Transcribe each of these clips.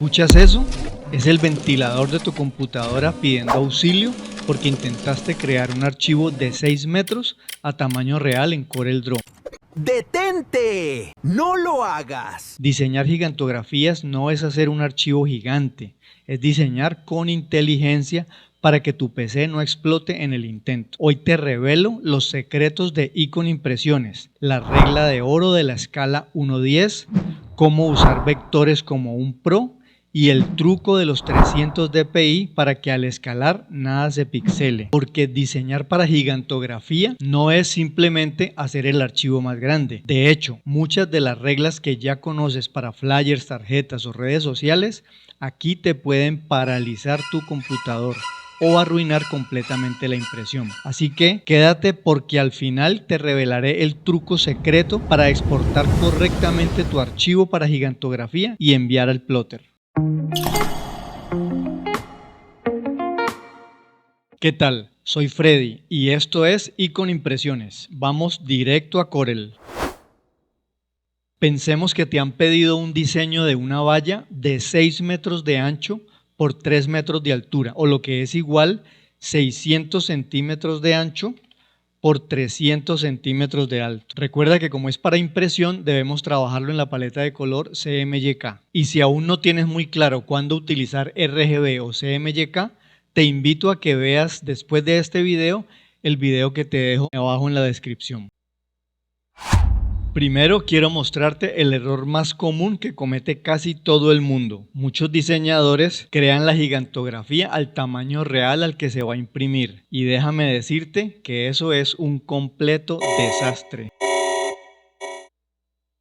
¿Escuchas eso? Es el ventilador de tu computadora pidiendo auxilio porque intentaste crear un archivo de 6 metros a tamaño real en CorelDRAW. ¡Detente! ¡No lo hagas! Diseñar gigantografías no es hacer un archivo gigante, es diseñar con inteligencia para que tu PC no explote en el intento. Hoy te revelo los secretos de Icon Impresiones, la regla de oro de la escala 1:10, cómo usar vectores como un pro y el truco de los 300 dpi para que al escalar nada se pixele. Porque diseñar para gigantografía no es simplemente hacer el archivo más grande. De hecho, muchas de las reglas que ya conoces para flyers, tarjetas o redes sociales, aquí te pueden paralizar tu computador o arruinar completamente la impresión. Así que quédate porque al final te revelaré el truco secreto para exportar correctamente tu archivo para gigantografía y enviar al plotter. ¿Qué tal? Soy Freddy y esto es Icon Impresiones. Vamos directo a Corel. Pensemos que te han pedido un diseño de una valla de 6 metros de ancho por 3 metros de altura, o lo que es igual 600 centímetros de ancho por 300 centímetros de alto. Recuerda que como es para impresión, debemos trabajarlo en la paleta de color CMYK. Y si aún no tienes muy claro cuándo utilizar RGB o CMYK, te invito a que veas después de este video el video que te dejo abajo en la descripción. Primero quiero mostrarte el error más común que comete casi todo el mundo. Muchos diseñadores crean la gigantografía al tamaño real al que se va a imprimir. Y déjame decirte que eso es un completo desastre.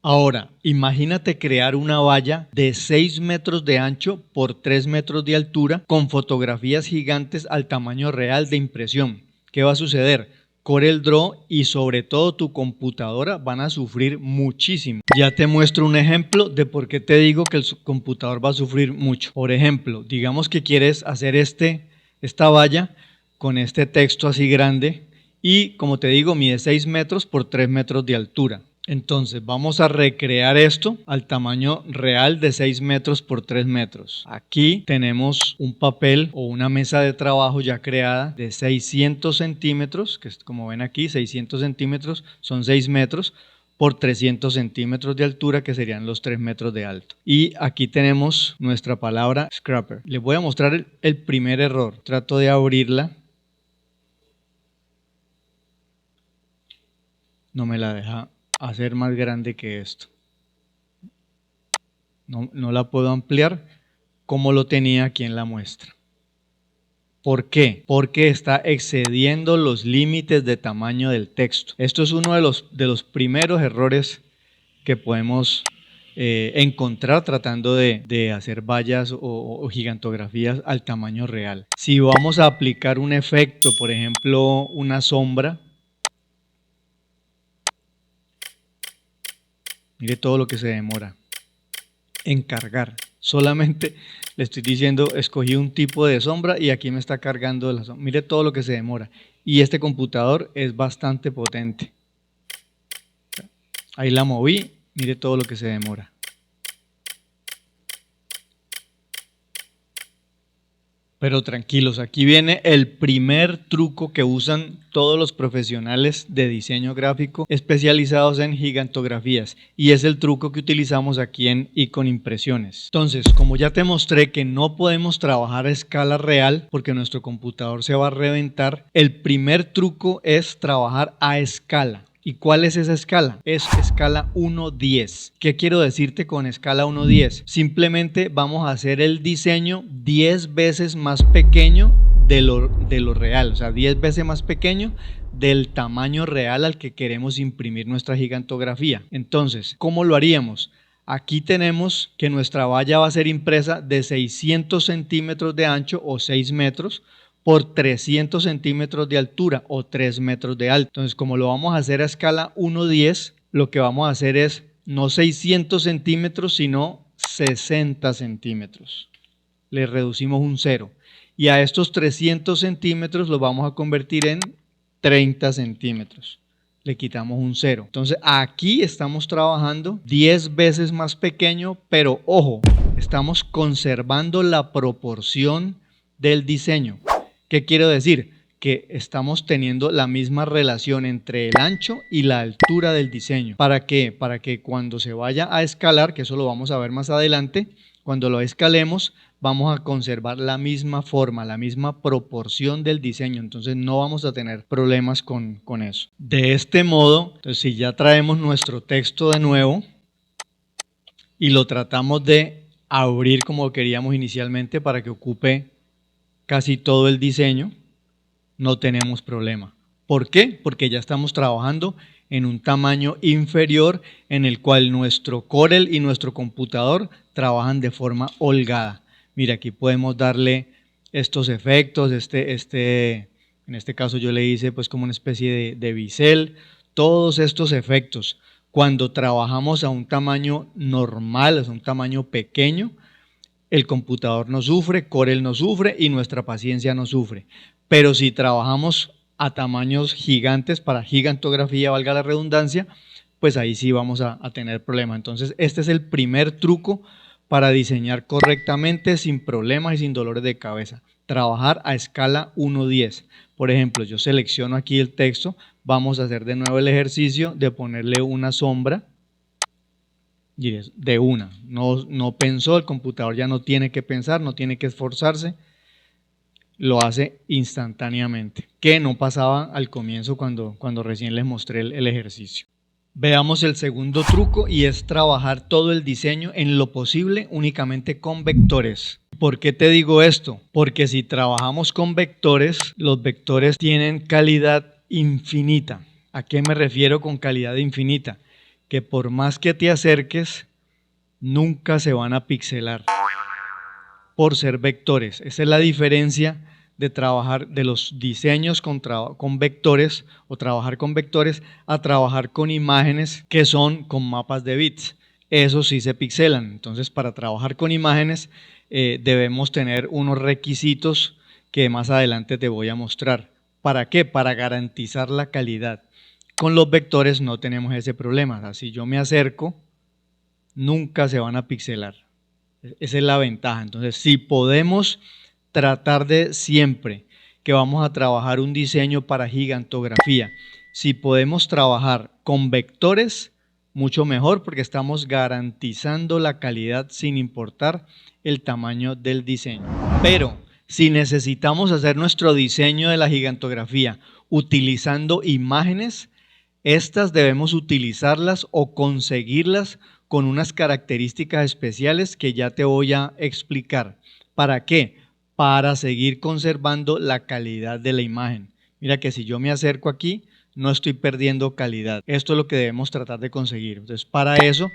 Ahora, imagínate crear una valla de 6 metros de ancho por 3 metros de altura con fotografías gigantes al tamaño real de impresión. ¿Qué va a suceder? CorelDRAW y sobre todo tu computadora van a sufrir muchísimo. Ya te muestro un ejemplo de por qué te digo que el computador va a sufrir mucho. Por ejemplo, digamos que quieres hacer esta valla con este texto así grande y como te digo mide 6 metros por 3 metros de altura. Entonces vamos a recrear esto al tamaño real de 6 metros por 3 metros. Aquí tenemos un papel o una mesa de trabajo ya creada de 600 centímetros, que es como ven aquí, 600 centímetros son 6 metros por 300 centímetros de altura, que serían los 3 metros de alto. Y aquí tenemos nuestra palabra scrapper. Les voy a mostrar el primer error. Trato de abrirla. No me la deja hacer más grande que esto. No la puedo ampliar como lo tenía aquí en la muestra. ¿Por qué? Porque está excediendo los límites de tamaño del texto. Esto es uno de los primeros errores que podemos encontrar tratando de hacer vallas o gigantografías al tamaño real. Si vamos a aplicar un efecto, por ejemplo, una sombra, mire todo lo que se demora en cargar. Solamente le estoy diciendo, escogí un tipo de sombra y aquí me está cargando la sombra. Mire todo lo que se demora. Y este computador es bastante potente. Ahí la moví, mire todo lo que se demora. Pero tranquilos, aquí viene el primer truco que usan todos los profesionales de diseño gráfico especializados en gigantografías y es el truco que utilizamos aquí en Icon Impresiones. Entonces, como ya te mostré que no podemos trabajar a escala real porque nuestro computador se va a reventar, el primer truco es trabajar a escala. ¿Y cuál es esa escala? Es escala 1:10. ¿Qué quiero decirte con escala 1:10? Simplemente vamos a hacer el diseño 10 veces más pequeño de lo real, o sea, 10 veces más pequeño del tamaño real al que queremos imprimir nuestra gigantografía. Entonces, ¿cómo lo haríamos? Aquí tenemos que nuestra valla va a ser impresa de 600 centímetros de ancho o 6 metros por 300 centímetros de altura o 3 metros de alto. Entonces, como lo vamos a hacer a escala 1:10, lo que vamos a hacer es no 600 centímetros, sino 60 centímetros. Le reducimos un 0. Y a estos 300 centímetros los vamos a convertir en 30 centímetros. Le quitamos un 0. Entonces, aquí estamos trabajando 10 veces más pequeño, pero ojo, Estamos conservando la proporción del diseño. ¿Qué quiero decir? Que estamos teniendo la misma relación entre el ancho y la altura del diseño. ¿Para qué? Para que cuando se vaya a escalar, que eso lo vamos a ver más adelante, cuando lo escalemos vamos a conservar la misma forma, la misma proporción del diseño, entonces no vamos a tener problemas con eso. De este modo, entonces si ya traemos nuestro texto de nuevo y lo tratamos de abrir como queríamos inicialmente para que ocupe casi todo el diseño, no tenemos problema. ¿Por qué? Porque ya estamos trabajando en un tamaño inferior en el cual nuestro Corel y nuestro computador trabajan de forma holgada. Mira, aquí podemos darle estos efectos, en este caso yo le hice pues como una especie de bisel, todos estos efectos. Cuando trabajamos a un tamaño normal, a un tamaño pequeño, el computador no sufre, Corel no sufre y nuestra paciencia no sufre. Pero si trabajamos a tamaños gigantes para gigantografía, valga la redundancia, pues ahí sí vamos a tener problemas. Entonces este es el primer truco para diseñar correctamente sin problemas y sin dolores de cabeza. Trabajar a escala 1:10. Por ejemplo, yo selecciono aquí el texto, vamos a hacer de nuevo el ejercicio de ponerle una sombra. Y es de una, no pensó, el computador ya no tiene que pensar, no tiene que esforzarse, lo hace instantáneamente, que no pasaba al comienzo cuando recién les mostré el ejercicio. Veamos el segundo truco y es trabajar todo el diseño en lo posible únicamente con vectores. ¿Por qué te digo esto? Porque si trabajamos con vectores, los vectores tienen calidad infinita. ¿A qué me refiero con calidad infinita? Que por más que te acerques, nunca se van a pixelar por ser vectores. Esa es la diferencia de trabajar de los diseños con vectores o trabajar con vectores a trabajar con imágenes que son con mapas de bits. Esos sí se pixelan. Entonces, para trabajar con imágenes debemos tener unos requisitos que más adelante te voy a mostrar. ¿Para qué? Para garantizar la calidad. Con los vectores no tenemos ese problema. O sea, si yo me acerco, nunca se van a pixelar. Esa es la ventaja. Entonces, si podemos tratar de siempre que vamos a trabajar un diseño para gigantografía, si podemos trabajar con vectores, mucho mejor porque estamos garantizando la calidad sin importar el tamaño del diseño. Pero si necesitamos hacer nuestro diseño de la gigantografía utilizando imágenes, estas debemos utilizarlas o conseguirlas con unas características especiales que ya te voy a explicar. ¿Para qué? Para seguir conservando la calidad de la imagen. Mira que si yo me acerco aquí, no estoy perdiendo calidad. Esto es lo que debemos tratar de conseguir. Entonces, para eso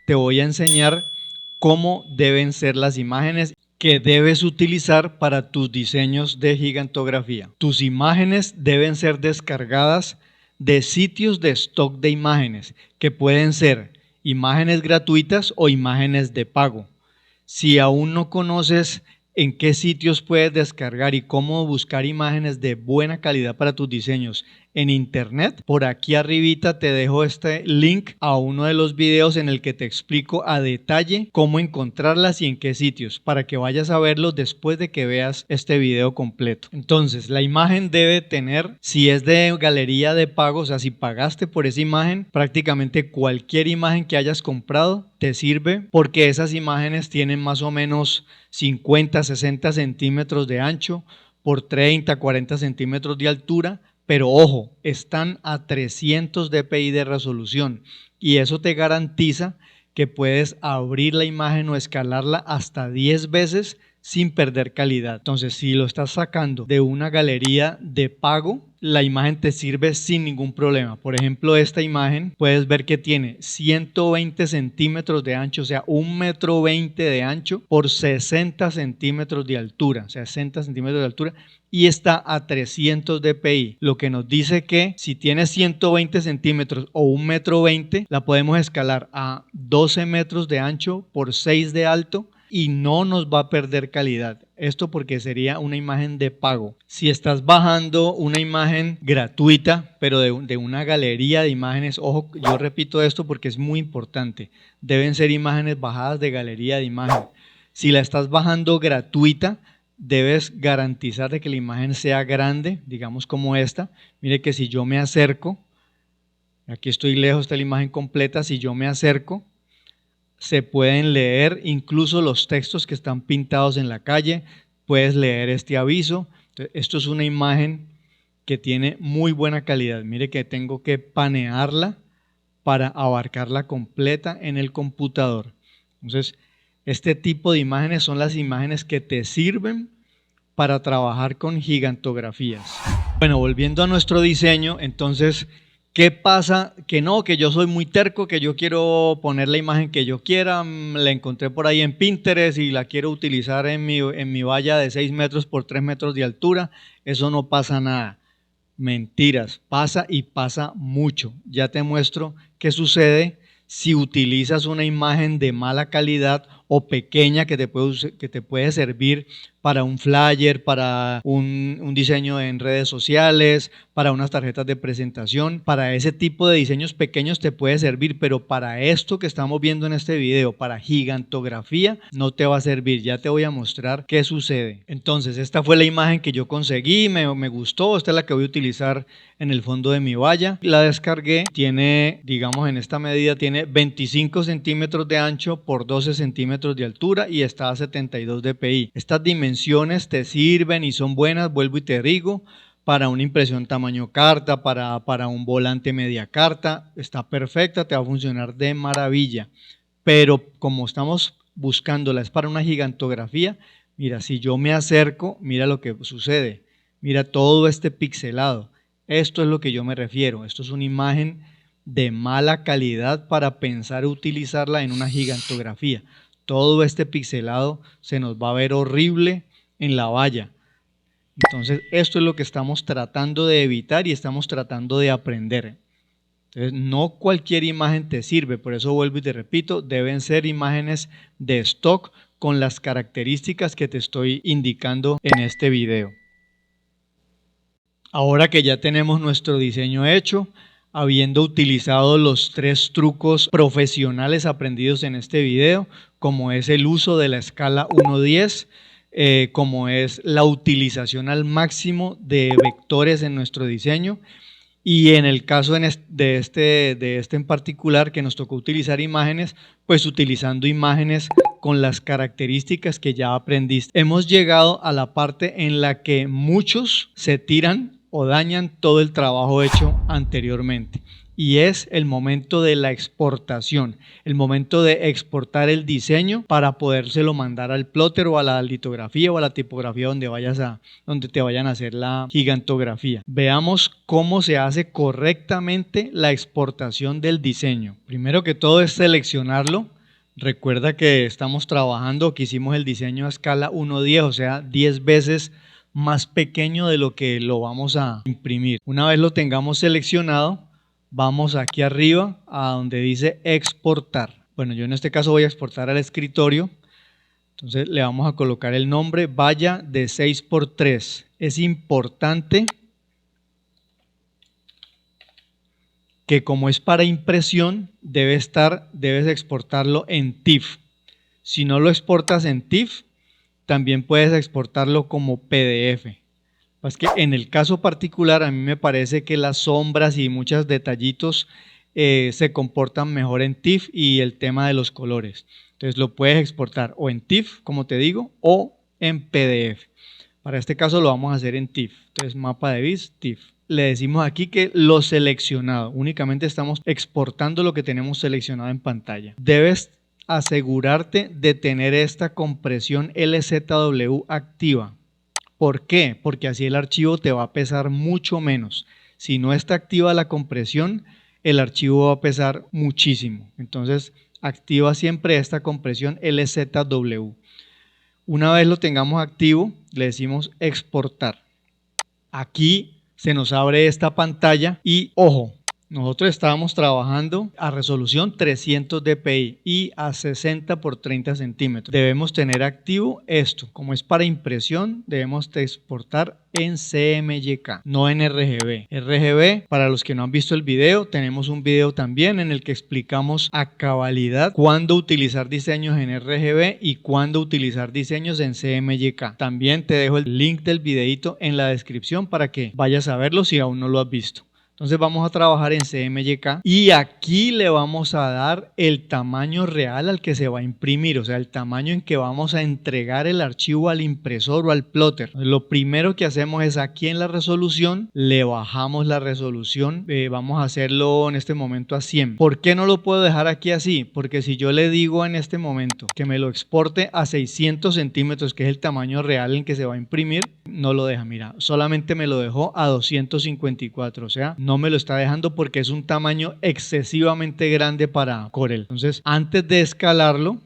te voy a enseñar cómo deben ser las imágenes que debes utilizar para tus diseños de gigantografía. Tus imágenes deben ser descargadas de sitios de stock de imágenes, que pueden ser imágenes gratuitas o imágenes de pago. Si aún no conoces en qué sitios puedes descargar y cómo buscar imágenes de buena calidad para tus diseños en internet, por aquí arribita te dejo este link a uno de los videos en el que te explico a detalle cómo encontrarlas y en qué sitios, para que vayas a verlos después de que veas este video completo. Entonces, la imagen debe tener, si es de galería de pago, o sea, si pagaste por esa imagen, prácticamente cualquier imagen que hayas comprado te sirve, porque esas imágenes tienen más o menos 50, 60 centímetros de ancho por 30, 40 centímetros de altura, pero ojo, están a 300 dpi de resolución y eso te garantiza que puedes abrir la imagen o escalarla hasta 10 veces sin perder calidad. Entonces, si lo estás sacando de una galería de pago, la imagen te sirve sin ningún problema. Por ejemplo, esta imagen puedes ver que tiene 120 centímetros de ancho, o sea, 1,20 m de ancho por 60 centímetros de altura, 60 centímetros de altura, y está a 300 dpi, lo que nos dice que si tiene 120 centímetros o 1,20 m, la podemos escalar a 12 metros de ancho por 6 de alto y no nos va a perder calidad. Esto porque sería una imagen de pago. Si estás bajando una imagen gratuita, pero de una galería de imágenes, ojo, yo repito esto porque es muy importante, deben ser imágenes bajadas de galería de imagen. Si la estás bajando gratuita, debes garantizar de que la imagen sea grande, digamos como esta. Mire que si yo me acerco, aquí estoy lejos, está la imagen completa, si yo me acerco, se pueden leer incluso los textos que están pintados en la calle, puedes leer este aviso. Entonces, esto es una imagen que tiene muy buena calidad. Mire que tengo que panearla para abarcarla completa en el computador. Entonces, este tipo de imágenes son las imágenes que te sirven para trabajar con gigantografías. Bueno, volviendo a nuestro diseño, entonces, ¿qué pasa? Que no, que yo soy muy terco, que yo quiero poner la imagen que yo quiera, la encontré por ahí en Pinterest y la quiero utilizar en mi valla de 6 metros por 3 metros de altura. Eso no pasa nada. Mentiras, pasa y pasa mucho. Ya te muestro qué sucede si utilizas una imagen de mala calidad o pequeña que te puede servir para un flyer, para un diseño en redes sociales, para unas tarjetas de presentación. Para ese tipo de diseños pequeños te puede servir, pero para esto que estamos viendo en este video, para gigantografía, no te va a servir. Ya te voy a mostrar qué sucede. Entonces, esta fue la imagen que yo conseguí, me gustó, esta es la que voy a utilizar en el fondo de mi valla. La descargué, tiene, digamos en esta medida, tiene 25 centímetros de ancho por 12 centímetros de altura y está a 72 dpi. Estas dimensiones te sirven y son buenas, vuelvo y te digo, para una impresión tamaño carta, para un volante media carta, está perfecta, te va a funcionar de maravilla. Pero como estamos buscándola, es para una gigantografía, mira, si yo me acerco, mira lo que sucede, mira todo este pixelado. Esto es lo que yo me refiero, esto es una imagen de mala calidad para pensar utilizarla en una gigantografía. Todo este pixelado se nos va a ver horrible en la valla. Entonces, esto es lo que estamos tratando de evitar y estamos tratando de aprender. Entonces, no cualquier imagen te sirve, por eso vuelvo y te repito, deben ser imágenes de stock con las características que te estoy indicando en este video. Ahora que ya tenemos nuestro diseño hecho, habiendo utilizado los 3 trucos profesionales aprendidos en este video, como es el uso de la escala 1:10, como es la utilización al máximo de vectores en nuestro diseño, y en el caso de este en particular, que nos tocó utilizar imágenes, pues utilizando imágenes con las características que ya aprendiste. Hemos llegado a la parte en la que muchos se tiran o dañan todo el trabajo hecho anteriormente. Y es el momento de la exportación, el momento de exportar el diseño para podérselo mandar al plotter o a la litografía o a la tipografía donde te vayan a hacer la gigantografía. Veamos cómo se hace correctamente la exportación del diseño. Primero que todo es seleccionarlo. Recuerda que estamos trabajando, que hicimos el diseño a escala 1:10, o sea, 10 veces más pequeño de lo que lo vamos a imprimir. Una vez lo tengamos seleccionado, vamos aquí arriba a donde dice exportar. Bueno, yo en este caso voy a exportar al escritorio. Entonces le vamos a colocar el nombre valla de 6×3. Es importante que como es para impresión, debes exportarlo en TIFF. Si no lo exportas en TIFF, también puedes exportarlo como PDF. Es que en el caso particular a mí me parece que las sombras y muchos detallitos se comportan mejor en TIFF y el tema de los colores. Entonces lo puedes exportar o en TIFF, como te digo, o en PDF. Para este caso lo vamos a hacer en TIFF. Entonces mapa de bits, TIFF. Le decimos aquí que lo seleccionado. Únicamente estamos exportando lo que tenemos seleccionado en pantalla. Debes asegurarte de tener esta compresión LZW activa. ¿Por qué? Porque así el archivo te va a pesar mucho menos. Si no está activa la compresión, el archivo va a pesar muchísimo. Entonces, activa siempre esta compresión LZW. Una vez lo tengamos activo, le decimos exportar. Aquí se nos abre esta pantalla y, ojo, Nosotros estábamos trabajando a resolución 300 dpi y a 60 por 30 centímetros. Debemos tener activo esto. Como es para impresión, debemos de exportar en CMYK, no en RGB. RGB, para los que no han visto el video, tenemos un video también en el que explicamos a cabalidad cuándo utilizar diseños en RGB y cuándo utilizar diseños en CMYK. También te dejo el link del videito en la descripción para que vayas a verlo si aún no lo has visto. Entonces vamos a trabajar en CMYK y aquí le vamos a dar el tamaño real al que se va a imprimir, o sea, el tamaño en que vamos a entregar el archivo al impresor o al plotter. Lo primero que hacemos es aquí en la resolución, le bajamos la resolución, vamos a hacerlo en este momento a 100. ¿Por qué no lo puedo dejar aquí así? Porque si yo le digo en este momento que me lo exporte a 600 centímetros, que es el tamaño real en que se va a imprimir, no lo deja, mira, solamente me lo dejó a 254, o sea, no me lo está dejando porque es un tamaño excesivamente grande para Corel. Entonces, antes de escalarlo,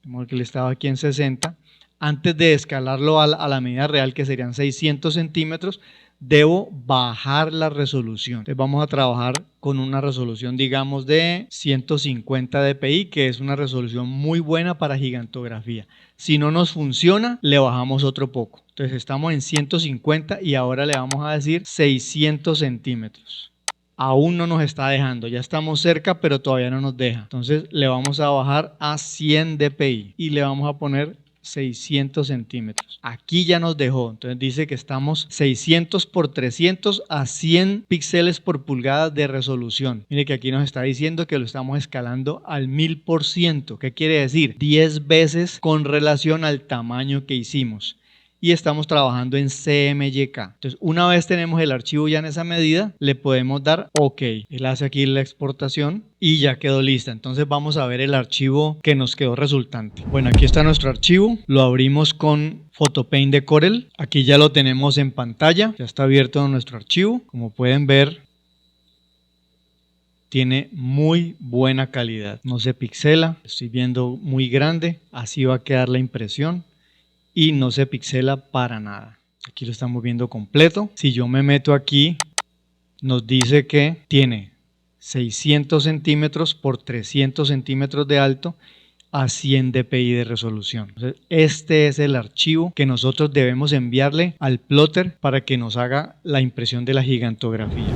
como que le estaba aquí en 60, antes de escalarlo a la medida real, que serían 600 centímetros, debo bajar la resolución. Entonces vamos a trabajar con una resolución, digamos, de 150 dpi, que es una resolución muy buena para gigantografía. Si no nos funciona, le bajamos otro poco. Entonces estamos en 150 y ahora le vamos a decir 600 centímetros. Aún no nos está dejando, ya estamos cerca, pero todavía no nos deja. Entonces le vamos a bajar a 100 dpi y le vamos a poner 600 centímetros. Aquí ya nos dejó, entonces dice que estamos 600 por 300 a 100 píxeles por pulgada de resolución. Mire que aquí nos está diciendo que lo estamos escalando al 1000%. ¿Qué quiere decir? 10 veces con relación al tamaño que hicimos. Y estamos trabajando en CMYK. Entonces, una vez tenemos el archivo ya en esa medida, le podemos dar OK. Él hace aquí la exportación y ya quedó lista. Entonces vamos a ver el archivo que nos quedó resultante. Bueno, aquí está nuestro archivo. Lo abrimos con Photopaint de Corel. Aquí ya lo tenemos en pantalla. Ya está abierto nuestro archivo. Como pueden ver, tiene muy buena calidad. No se pixela. Estoy viendo muy grande. Así va a quedar la impresión. Y no se pixela para nada. Aquí lo estamos viendo completo. Si yo me meto aquí, nos dice que tiene 600 centímetros por 300 centímetros de alto a 100 dpi de resolución. Entonces, este es el archivo que nosotros debemos enviarle al plotter para que nos haga la impresión de la gigantografía.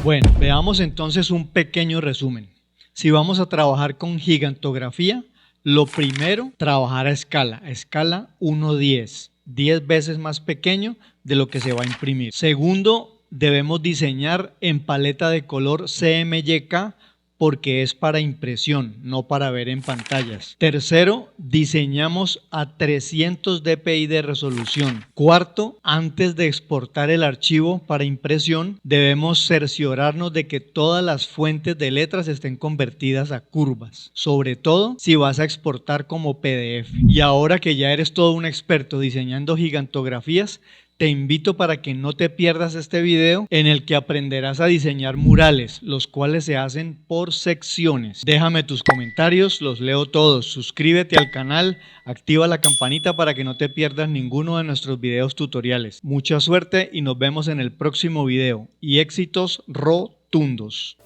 Bueno, veamos entonces un pequeño resumen. Si vamos a trabajar con gigantografía, lo primero, trabajar a escala 1:10, 10 veces más pequeño de lo que se va a imprimir. Segundo, debemos diseñar en paleta de color CMYK porque es para impresión, no para ver en pantallas. Tercero, diseñamos a 300 dpi de resolución. Cuarto, antes de exportar el archivo para impresión, debemos cerciorarnos de que todas las fuentes de letras estén convertidas a curvas, sobre todo si vas a exportar como PDF. Y ahora que ya eres todo un experto diseñando gigantografías, te invito para que no te pierdas este video en el que aprenderás a diseñar murales, los cuales se hacen por secciones. Déjame tus comentarios, los leo todos. Suscríbete al canal, activa la campanita para que no te pierdas ninguno de nuestros videos tutoriales. Mucha suerte y nos vemos en el próximo video. Y éxitos rotundos.